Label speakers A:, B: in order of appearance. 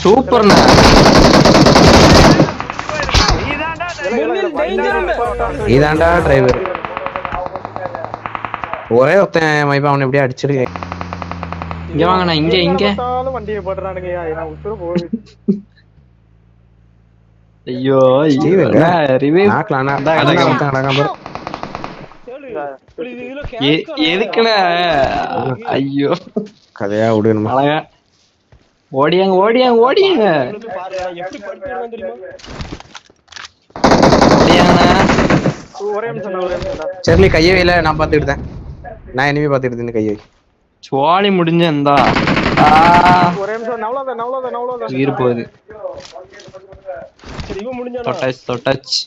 A: சூப்பர்ண்ணா. இதாண்டா டிரைவர். ஒரே ஒருத்தன் மைப்பா அவனை எப்படியே அடிச்சிருக்கேன். இங்க வாங்கண்ணா, இங்க
B: வண்டியை போடுறானுங்க. போகுது.
A: ஐயோ எதுக்குண்ணா? ஐயோ
C: கதையா விடணுமா?
A: ஓடியாங்க ஓடியாங்க ஓடியாங்க.
C: சரி கையை வைல, நான் பாத்துக்கிட்டேன். நான் இனிமே பாத்துக்கிட்டேன் கையை.
A: சுவாலி முடிஞ்சா உயிர் போகுது. தொட்டாச்சு தொட்டாச்சு.